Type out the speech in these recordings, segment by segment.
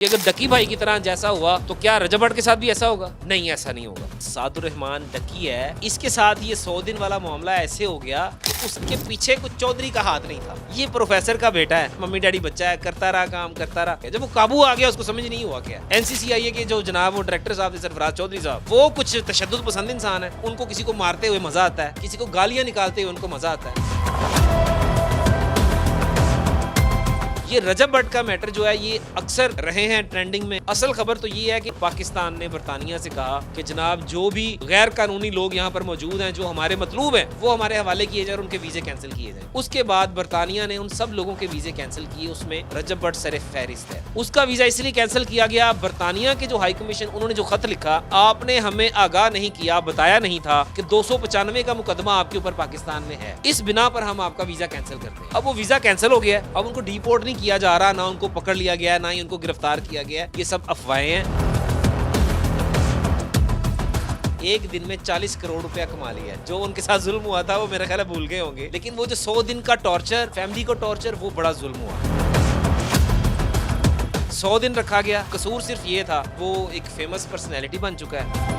कि अगर डकी भाई की तरह जैसा हुआ तो क्या रजब भट्ट के साथ भी ऐसा होगा? नहीं, ऐसा नहीं होगा। सादुर रहमान डकी है, इसके साथ ये 100 दिन वाला मामला ऐसे हो गया कि उसके पीछे कुछ चौधरी का हाथ नहीं था। ये प्रोफेसर का बेटा है, मम्मी डैडी बच्चा है, करता रहा काम करता रहा। जब वो काबू आ गया उसको समझ नहीं हुआ क्या। एनसीसीआईए के जो जनाब वो डायरेक्टर साहब थे सरफराज चौधरी साहब, वो कुछ तशद्दुद पसंद इंसान है। उनको किसी को मारते हुए मजा आता है, किसी को गालियां निकालते हुए उनको मजा आता है। ये रजब भट्ट का मैटर जो है ये अक्सर रहे हैं ट्रेंडिंग में। असल खबर तो ये है कि पाकिस्तान ने बरतानिया से कहा कि जनाब जो भी गैर कानूनी लोग यहाँ पर मौजूद हैं जो हमारे मतलूब हैं वो हमारे हवाले किए जाए और उनके वीजे कैंसिल किए जाए। उसके बाद बरतानिया ने उन सब लोगों के वीजे कैंसिल किए, उसमें रजब भट्ट सर फहरिस्त है। उसका वीजा इसलिए कैंसिल किया गया, बरतानिया के जो हाई कमीशन उन्होंने जो खत लिखा, आपने हमें आगाह नहीं किया, बताया नहीं था कि 295 का मुकदमा आपके ऊपर पाकिस्तान में है, इस बिना पर हम आपका वीजा कैंसिल करते हैं। अब वो वीजा कैंसिल हो गया है, अब उनको डिपोर्ट नहीं किया जा रहा, ना उनको पकड़ लिया गया, ना ही उनको गिरफ्तार किया गया। ये सब अफवाहें हैं। एक दिन में 40 करोड़ रुपया कमा लिया। जो उनके साथ जुल्म हुआ था वो मेरा ख्याल है भूल गए होंगे, लेकिन वो जो 100 दिन का टॉर्चर, फैमिली को टॉर्चर, वो बड़ा जुल्म हुआ। 100 दिन रखा गया, कसूर सिर्फ ये था वो एक फेमस पर्सनैलिटी बन चुका है।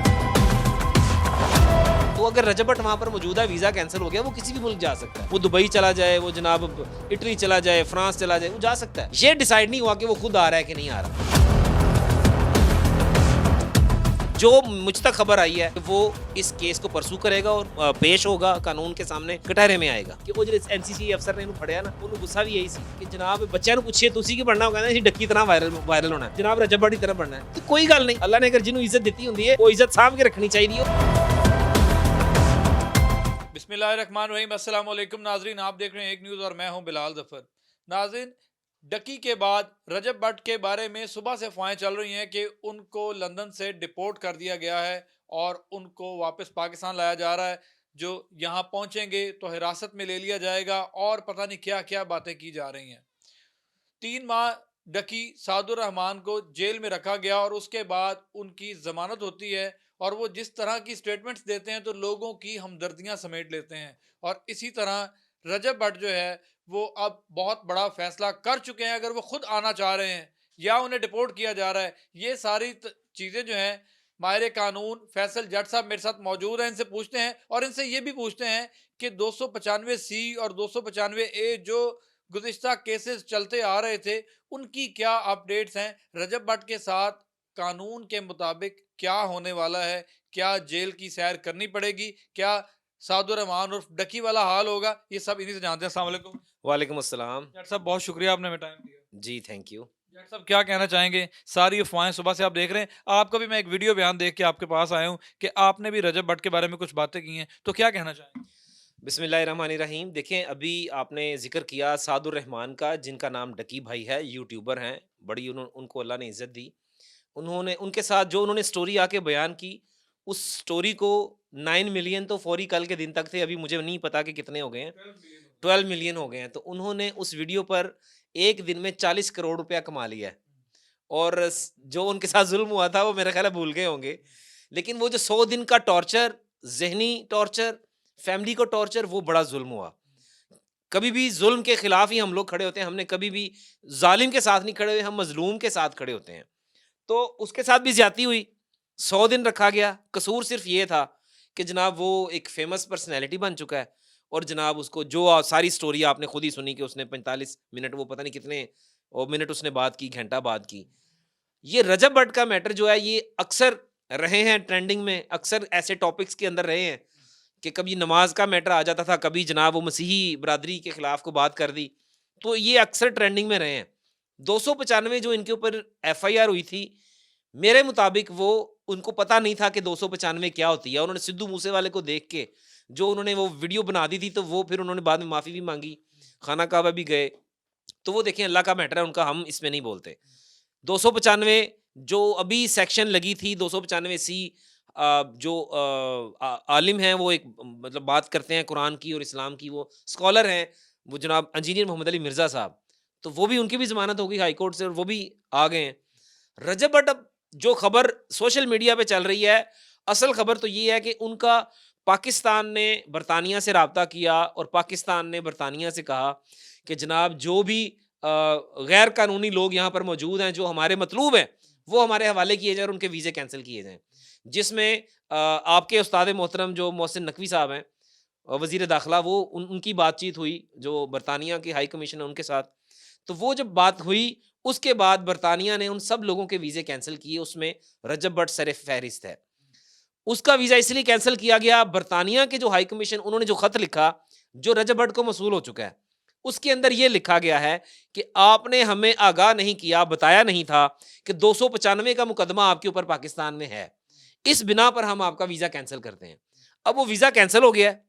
तो अगर रजब भट्ट वहां पर मौजूद है, वीजा कैंसिल हो गया, वो किसी भी मुल्क जा सकता है। वो दुबई चला जाए, वो जनाब इटली चला जाए, फ्रांस चला जाए, वो जा सकता है। ये डिसाइड नहीं हुआ कि वो खुद आ रहा है कि नहीं आ रहा। जो मुझ तक खबर आई है वो इस केस को परसू करेगा और पेश होगा कानून के सामने, कटहरे में आएगा। कि वो जो एनसीसी अफसर ने फड़िया ना, उन्होंने गुस्सा भी यही सी कि जनाब बच्चे ने पूछिए तुसी की बनना होगा ना, डक्की तरह वायरल होना है, जनाब रजब भट्ट की तरह बनना है। तो कोई गल नहीं, अल्लाह ने अगर जिन्होंने इज्जत दी होंगी है वो इज्जत सामभ के रखनी चाहिए। बिस्मिल्लाहिर्रहमानिर्रहीम, अस्सलाम वालेकुम नाजरीन, आप देख रहे हैं एक न्यूज़ और मैं हूं बिलाल जफर। नाजरीन, डकी के बाद रजब भट्ट के बारे में सुबह से अफवाहें चल रही हैं कि उनको लंदन से डिपोर्ट कर दिया गया है और उनको वापस पाकिस्तान लाया जा रहा है। जो यहाँ पहुँचेंगे तो हिरासत में ले लिया जाएगा और पता नहीं क्या क्या बातें की जा रही हैं। 3 माह डकी सादुर रहमान को जेल में रखा गया और उसके बाद उनकी जमानत होती है और वो जिस तरह की स्टेटमेंट्स देते हैं तो लोगों की हमदर्दियां समेट लेते हैं। और इसी तरह रजब भट्ट जो है वो अब बहुत बड़ा फैसला कर चुके हैं। अगर वो खुद आना चाह रहे हैं या उन्हें डिपोर्ट किया जा रहा है, ये सारी चीज़ें जो हैं, माहिर कानून फैसल जट साहब मेरे साथ मौजूद हैं, इनसे पूछते हैं और इनसे ये भी पूछते हैं कि 295C और 295A जो गुज़िश्ता केसेस चलते आ रहे थे, उनकी क्या अपडेट्स हैं? रजब भट्ट के साथ कानून के मुताबिक क्या होने वाला है? क्या जेल की सैर करनी पड़ेगी? क्या सादुर रहमान उर्फ डकी वाला हाल होगा? ये सब इन्हीं से जानते हैं। अस्सलाम वालेकुम। वालेकुम अस्सलाम। जट साहब, बहुत शुक्रिया आपने हमें टाइम दिया। जी, थैंक यू। जट साहब, क्या कहना चाहेंगे? सारी अफ़वाहें सुबह से आप देख रहे हैं। आपका भी मैं एक वीडियो बयान देख के आपके पास आया हूँ कि आपने भी रजब भट्ट के बारे में कुछ बातें की हैं, तो क्या कहना चाहेंगे? बिस्मिल्लाहिर्रहमानिर्रहीम। देखें, अभी आपने ज़िक्र किया सादुर रहमान का, जिनका नाम डकी भाई है, यूट्यूबर हैं, बड़ी उनको अल्लाह ने इज़्ज़त दी। उन्होंने उनके साथ जो उन्होंने स्टोरी आके बयान की, उस स्टोरी को 9 मिलियन तो फौरी कल के दिन तक थे, अभी मुझे नहीं पता कि कितने हो गए हैं, 12 मिलियन हो गए हैं। तो उन्होंने उस वीडियो पर एक दिन में 40 करोड़ रुपया कमा लिया है। और जो उनके साथ जुल्म हुआ था वो मेरा ख्याल है भूल गए होंगे, लेकिन वो जो 100 दिन का टॉर्चर, जहनी टॉर्चर, फैमिली को टॉर्चर, वो बड़ा जुल्म हुआ। कभी भी जुल्म के खिलाफ ही हम लोग खड़े होते हैं, हमने कभी भी जालिम के साथ नहीं खड़े हुए, हम मजलूम के साथ खड़े होते हैं। तो उसके साथ भी ज्यादती हुई, 100 दिन रखा गया, कसूर सिर्फ ये था कि जनाब वो एक फेमस पर्सनैलिटी बन चुका है और जनाब उसको जो सारी स्टोरी आपने खुद ही सुनी कि उसने 45 मिनट, वो पता नहीं कितने और मिनट उसने बात की, घंटा बात की। ये रजब भट्ट का मैटर जो है ये अक्सर रहे हैं ट्रेंडिंग में, अक्सर ऐसे टॉपिक्स के अंदर रहे हैं कि कभी नमाज का मैटर आ जाता था, कभी जनाब वो मसीही बरादरी के खिलाफ को बात कर दी, तो ये अक्सर ट्रेंडिंग में रहे हैं। 295 जो इनके ऊपर एफआईआर हुई थी, मेरे मुताबिक वो उनको पता नहीं था कि 295 क्या होती है। उन्होंने सिद्धू मूसेवाले को देख के जो उन्होंने वो वीडियो बना दी थी, तो वो फिर उन्होंने बाद में माफ़ी भी मांगी, खाना काबा भी गए। तो वो देखें, अल्लाह का मैटर है उनका, हम इसमें नहीं बोलते। 295 जो अभी सेक्शन लगी थी, 295C, जो आलिम हैं, वो एक मतलब बात करते हैं कुरान की और इस्लाम की, वो स्कॉलर हैं, वो जनाब इंजीनियर मोहम्मद अली मिर्ज़ा साहब, तो वो भी, उनकी भी ज़मानत हो गई हाई कोर्ट से और वो भी आ गए हैं। रजब भट्ट, अब जो खबर सोशल मीडिया पे चल रही है, असल खबर तो ये है कि उनका पाकिस्तान ने बरतानिया से राब्ता किया और पाकिस्तान ने बरतानिया से कहा कि जनाब जो भी गैर कानूनी लोग यहाँ पर मौजूद हैं जो हमारे मतलूब हैं, वो हमारे हवाले किए जाएँ और उनके वीज़े कैंसल किए जाएँ। जिसमें आपके उस्ताद मोहतरम जो मोहसिन नकवी साहब हैं, वज़ीर दाखिला, वो उनकी बातचीत हुई जो बरतानिया के हाई कमीशन है उनके साथ। तो वो जब बात हुई, उसके बाद बरतानिया ने उन सब लोगों के वीज़े कैंसल किए, उसमें रजब भट्ट सर-ए-फ़हरिस्त है। उसका वीज़ा इसलिए कैंसल किया गया, बरतानिया के जो हाई कमीशन, उन्होंने जो खत लिखा, जो रजब भट्ट को मसूल हो चुका है, उसके अंदर ये लिखा गया है कि आपने हमें आगाह नहीं किया, बताया नहीं था कि 295 का मुकदमा आपके ऊपर पाकिस्तान में है। इस बिना पर हम आपका वीज़ा कैंसल करते हैं। अब वो वीज़ा कैंसल हो गया है।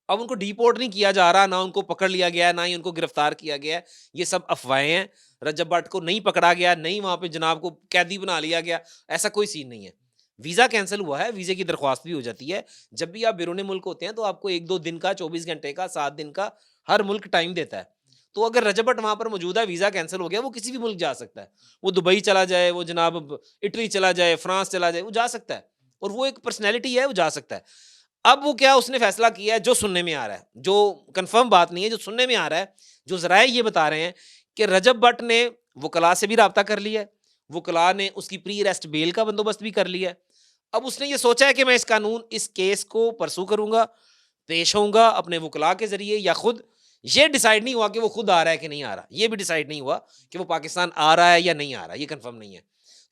अब उनको डिपोर्ट नहीं किया जा रहा, ना उनको पकड़ लिया गया है, ना ही उनको गिरफ्तार किया गया है। ये सब अफ़वाहें हैं। रजब भट्ट को नहीं पकड़ा गया, नहीं वहाँ पे जनाब को कैदी बना लिया गया, ऐसा कोई सीन नहीं है। वीज़ा कैंसल हुआ है, वीज़े की दरख्वास्त भी हो जाती है। जब भी आप बैरून मुल्क होते हैं तो आपको 1-2 दिन का, 24 घंटे का, 7 दिन का हर मुल्क टाइम देता है। तो अगर रजब भट्ट वहाँ पर मौजूद है, वीज़ा कैंसल हो गया, वो किसी भी मुल्क जा सकता है। वो दुबई चला जाए, वो जनाब इटली चला जाए, फ्रांस चला जाए, वो जा सकता है। और वो एक पर्सनैलिटी है, वो जा सकता है। अब वो क्या उसने फैसला किया है, जो सुनने में आ रहा है, जो कंफर्म बात नहीं है, जो सुनने में आ रहा है, जो ज़राए ये बता रहे हैं कि रजब भट्ट ने वकला से भी राब्ता कर लिया है, वकला ने उसकी प्री अरेस्ट बेल का बंदोबस्त भी कर लिया है। अब उसने ये सोचा है कि मैं इस केस को परसू करूंगा, पेश होऊंगा अपने वकला के जरिए या खुद। ये डिसाइड नहीं हुआ कि वो खुद आ रहा है कि नहीं आ रहा, ये भी डिसाइड नहीं हुआ कि वो पाकिस्तान आ रहा है या नहीं आ रहा, ये कंफर्म नहीं है।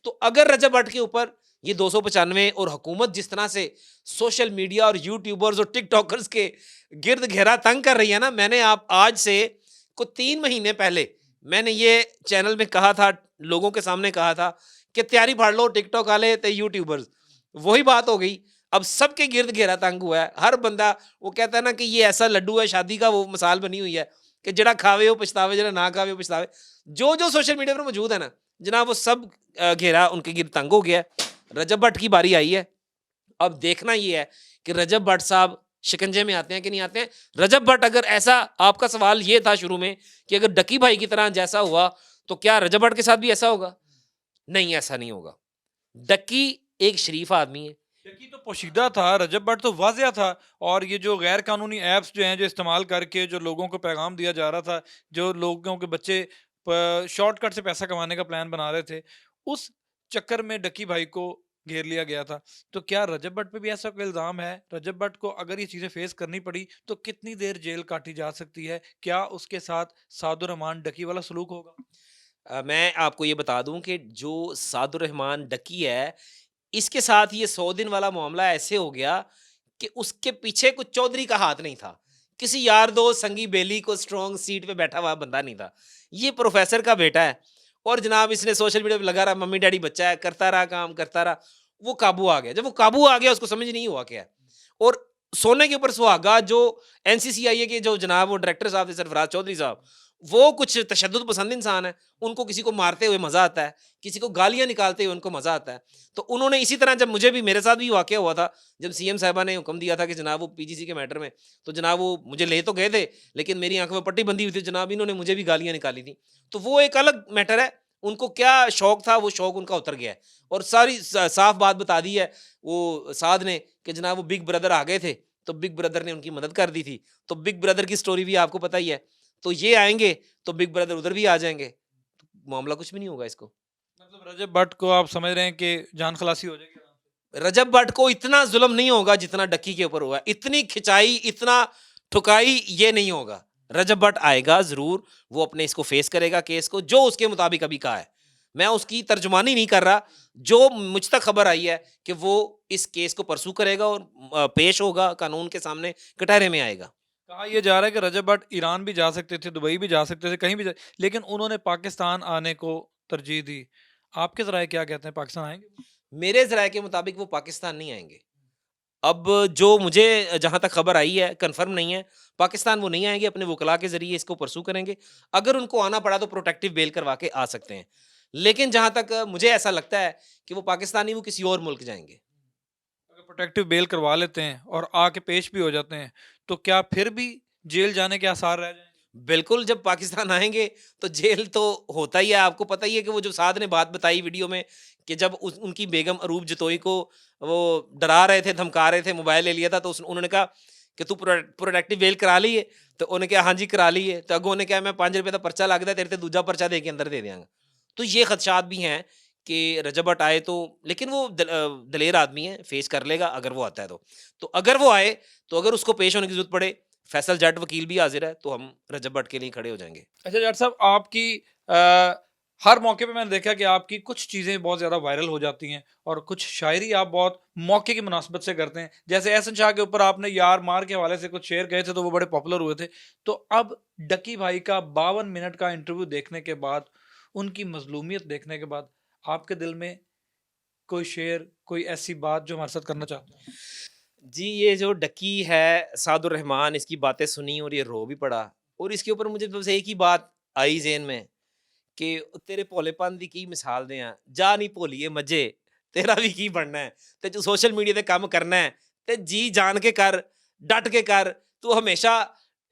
तो अगर रजब भट्ट के ऊपर ये 295 और हुकूमत जिस तरह से सोशल मीडिया और यूट्यूबर्स और टिकटॉकर्स के गिर्द घेरा तंग कर रही है ना, मैंने आप आज से को 3 महीने पहले मैंने ये चैनल में कहा था, लोगों के सामने कहा था कि तैयारी फाड़ लो टिकटॉक वाले ते यूट्यूबर्स। वही बात हो गई। अब सबके गिर्द घेरा तंग हुआ है, हर बंदा वो कहता है ना कि ये ऐसा लड्डू है शादी का, वो मिसाल बनी हुई है कि जरा खावे वो पछतावे, जरा ना खावे वो पछतावे। जो जो सोशल मीडिया पर मौजूद है ना जनाब, वो सब घेरा उनके गिर्द तंग हो गया है। रजब भट्ट की बारी आई है। अब देखना ये है कि रजब भट्ट साहब शिकंजे में आते हैं कि नहीं आते हैं। रजब भट्ट, अगर ऐसा, आपका सवाल ये था शुरू में कि अगर डकी भाई की तरह जैसा हुआ तो क्या रजब भट्ट के साथ भी ऐसा होगा? नहीं, ऐसा नहीं होगा। डक्की एक शरीफ आदमी है। यकी तो पोशीदा था, रजब भट्ट तो वाज़िया था। और ये जो गैर कानूनी ऐप्स जो हैं, जो इस्तेमाल करके जो लोगों को पैगाम दिया जा रहा था, जो लोगों के बच्चे शॉर्टकट से पैसा कमाने का प्लान बना रहे थे, उस चक्कर में डकी भाई को घेर लिया गया था। तो क्या रजब भट्ट पे भी ऐसा कोई इल्ज़ाम है? रजब भट्ट को अगर ये चीज़ें फेस करनी पड़ी तो कितनी देर जेल काटी जा सकती है? क्या उसके साथ सादुर रहमान डकी वाला सलूक होगा? मैं आपको ये बता दूं कि जो सादुर रहमान डक्की है, इसके साथ ये 100 दिन वाला मामला ऐसे हो गया कि उसके पीछे कुछ चौधरी का हाथ नहीं था। किसी यार दोस्त संगी बेली को स्ट्रॉन्ग सीट पे बैठा हुआ बंदा नहीं था। ये प्रोफेसर का बेटा है और जनाब इसने सोशल मीडिया पे लगा रहा, मम्मी डैडी बच्चा है, करता रहा काम, करता रहा। वो काबू आ गया। जब वो काबू आ गया, उसको समझ नहीं हुआ क्या है। और सोने के ऊपर सुहागा, जो एनसीसीआईए के जो जनाब वो डायरेक्टर साहब थे सरफराज चौधरी साहब, वो कुछ तशद्दुद पसंद इंसान है। उनको किसी को मारते हुए मज़ा आता है, किसी को गालियाँ निकालते हुए उनको मज़ा आता है। तो उन्होंने इसी तरह, जब मुझे भी, मेरे साथ भी वाक़या हुआ था, जब सीएम साहिबा ने हुक्म दिया था कि जनाब वो पीजीसी के मैटर में, तो जनाब वो मुझे ले तो गए थे, लेकिन मेरी आँखों में पट्टी बंधी हुई थी जनाब, इन्होंने मुझे भी गालियाँ निकाली थी। तो वो एक अलग मैटर है। उनको क्या शौक था, वो शौक उनका उतर गया है। और सारी साफ बात बता दी है वो साद ने कि जनाब वो बिग ब्रदर आ गए थे, तो बिग ब्रदर ने उनकी मदद कर दी थी। तो बिग ब्रदर की स्टोरी भी आपको पता ही है। तो ये आएँगे तो बिग ब्रदर उधर भी आ जाएँगे। तो मामला कुछ भी नहीं होगा इसको। मतलब रजब भट्ट को आप समझ रहे हैं कि जान खलासी हो जाएगी आराम से? रजब भट्ट को इतना जुल्म नहीं होगा जितना डक्की के ऊपर हुआ है। इतनी खिंचाई, इतना ठुकाई ये नहीं होगा। रजब भट्ट आएगा ज़रूर, वो अपने इसको फेस करेगा केस को, जो उसके मुताबिक अभी कहा है। मैं उसकी तर्जुमानी नहीं कर रहा, जो मुझ तक खबर आई है कि वो इस केस को परसू करेगा और पेश होगा कानून के सामने, कटहरे में आएगा। कहा यह जा रहा है कि रजब भट्ट ईरान भी जा सकते थे, दुबई भी जा सकते थे, कहीं भी लेकिन उन्होंने पाकिस्तान आने को तरजीह दी। आपके ज़राए क्या कहते हैं, पाकिस्तान आएंगे? मेरे ज़राए के मुताबिक वो पाकिस्तान नहीं आएँगे। अब जो मुझे जहाँ तक खबर आई है, कन्फर्म नहीं है, पाकिस्तान वो नहीं आएँगे, अपने वकला के ज़रिए इसको परसू करेंगे। अगर उनको आना पड़ा तो प्रोटेक्टिव बेल करवा के आ सकते हैं। लेकिन जहाँ तक मुझे ऐसा लगता है कि वो पाकिस्तानी, वो किसी और मुल्क जाएँगे। अगर प्रोटेक्टिव बेल करवा लेते हैं और आके पेश भी हो जाते हैं, तो क्या फिर भी जेल जाने के आसार रह जाएंगे? बिल्कुल, जब पाकिस्तान आएँगे तो जेल तो होता ही है। आपको पता ही है कि वो जो साद ने बात बताई वीडियो में कि जब उनकी बेगम अरूप जतोई को वो डरा रहे थे, धमका रहे थे, मोबाइल ले लिया था, तो उन्होंने कहा कि तू प्रोडक्टिव बेल करा ली है? तो उन्हें कहा हाँ जी करा ली है। तो अगों उन्हें कहा मैं 5 रुपए का पर्चा लगता है, तेरे ते दूजा पर्चा दे के अंदर दे देंगे। तो ये खदशात भी हैं कि रजब भट्ट आए तो, लेकिन वो दलेर आदमी है, फेस कर लेगा अगर वो आता है तो। तो अगर वो आए, तो अगर उसको पेश होने की ज़रूरत पड़े, फैसल जट वकील भी हाज़िर है, तो हम रजब भट्ट के लिए खड़े हो जाएँगे। अच्छा जट साहब, आपकी हर मौके पे मैंने देखा कि आपकी कुछ चीज़ें बहुत ज़्यादा वायरल हो जाती हैं और कुछ शायरी आप बहुत मौके की मुनासबत से करते हैं। जैसे एहसन शाह के ऊपर आपने यार मार के हवाले से कुछ शेर कहे थे, तो वो बड़े पॉपुलर हुए थे। तो अब डकी भाई का 52 मिनट का इंटरव्यू देखने के बाद, उनकी मज़लूमियत देखने के बाद, आपके दिल में कोई शेर, कोई ऐसी बात जो हमारे साथ करना चाहते हैं? जी, ये जो डकी है, सादुर रहमान, इसकी बातें सुनी और ये रो भी पड़ा, और इसके ऊपर मुझे बस एक ही बात आई ज़हन में कि तेरे भोलेपन दी की मिसाल दें, जा नहीं भोलिए मजे, तेरा भी की बनना है, ते जो सोशल मीडिया ते काम करना है, ते जी जान के कर, डट के कर, तू हमेशा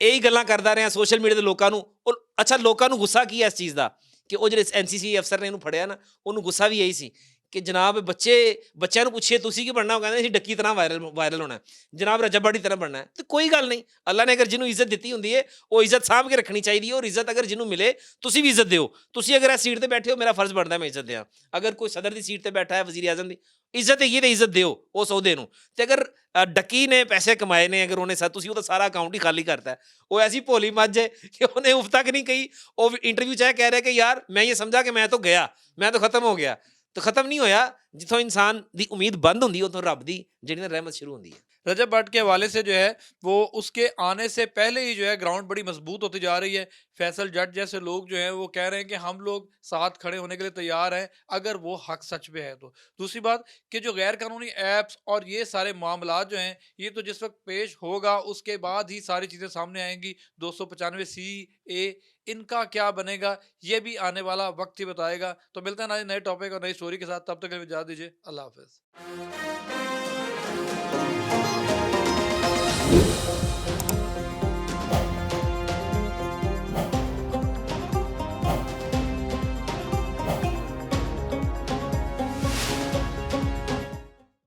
यही गल्लां करदा रहा सोशल मीडिया ते लोकां नूं। और अच्छा, लोकां नूं गुस्सा की है इस चीज़ दा कि ਉਹ ਜਿਹੜੇ एनसीसी अफसर ने इहनूं फड़िਆ ना, ਉਹਨੂੰ गुस्सा भी यही सी कि जनाब ਬੱਚਿਆਂ ਨੂੰ ਪੁੱਛੀਏ ਤੁਸੀਂ ਕੀ ਬਣਨਾ, ਉਹ ਕਹਿੰਦੇ ਅਸੀਂ ਡੱਕੀ ਤਰ੍ਹਾਂ ਵਾਇਰਲ ਹੋਣਾ ਹੈ, ਜਨਾਬ ਰਜਬ ਬਾੜੀ ਤਰ੍ਹਾਂ ਬਣਨਾ ਹੈ। ਤੇ ਕੋਈ ਗੱਲ ਨਹੀਂ, ਅੱਲਾ ਨੇ ਅਗਰ ਜਿਹਨੂੰ ਇੱਜ਼ਤ ਦਿੱਤੀ ਹੁੰਦੀ ਹੈ, ਉਹ ਇੱਜ਼ਤ ਸਾਂਭ ਕੇ ਰੱਖਣੀ ਚਾਹੀਦੀ ਹੈ, ਔਰ ਇੱਜ਼ਤ ਅਗਰ ਜਿਹਨੂੰ ਮਿਲੇ, ਤੁਸੀਂ ਵੀ ਇੱਜ਼ਤ ਦਿਓ। ਤੁਸੀਂ ਅਗਰ ਇਸ ਸੀਟ ਤੇ ਬੈਠੇ ਹੋ, ਮੇਰਾ ਫਰਜ਼ ਬਣਦਾ ਮੈਂ ਇੱਜ਼ਤ ਦਿਆਂ। ਅਗਰ ਕੋਈ ਸਦਰ ਦੀ ਸੀਟ ਤੇ ਬੈਠਾ ਹੈ, ਵਜ਼ੀਰ ਆਜ਼ਮ ਦੀ ਇੱਜ਼ਤ ਹੈਗੀ, ਤੇ ਇੱਜ਼ਤ ਦਿਓ ਉਸ ਅਹੁਦੇ ਨੂੰ। ਤੇ ਅਗਰ ਡੱਕੀ ਨੇ ਪੈਸੇ ਕਮਾਏ ਨੇ, ਅਗਰ ਉਹਨੇ ਤੁਸੀਂ ਉਹਦਾ ਸਾਰਾ ਅਕਾਊਂਟ ਹੀ ਖਾਲੀ ਕਰਤਾ ਹੈ, ਉਹ ਐਸੀ ਭੋਲੀ ਮੱਝ ਹੈ कि ਉਹਨੇ ਉਫ ਤੱਕ ਨਹੀਂ ਕਹੀ। ਉਹ ਇੰਟਰਵਿਊ 'ਚ ਇਹ ਕਹਿ ਰਿਹਾ ਕਿ ਯਾਰ ਮੈਂ ਇਹ ਸਮਝਾ ਕਿ ਮੈਂ ਤਾਂ ਗਿਆ, ਮੈਂ ਤਾਂ ਖਤਮ ਹੋ ਗਿਆ। तो खत्म नहीं होया। जिथों इंसान दी उम्मीद बंद होंदी, उथों रब दी जिहड़ी ना रहमत शुरू होंदी है। रजब भट्ट के हवाले से जो है, वो उसके आने से पहले ही जो है ग्राउंड बड़ी मजबूत होती जा रही है। फैसल जट जैसे लोग जो हैं वो कह रहे हैं कि हम लोग साथ खड़े होने के लिए तैयार हैं, अगर वो हक सच पे है तो। दूसरी बात कि जो गैर कानूनी ऐप्स और ये सारे मामलात जो हैं, ये तो जिस वक्त पेश होगा उसके बाद ही सारी चीज़ें सामने आएंगी। 295 CA इनका क्या बनेगा, ये भी आने वाला वक्त ही बताएगा। तो मिलते हैं ना नए टॉपिक और नई स्टोरी के साथ, तब तक के लिए इजाज़त दीजिए। अल्लाह हाफ़िज़।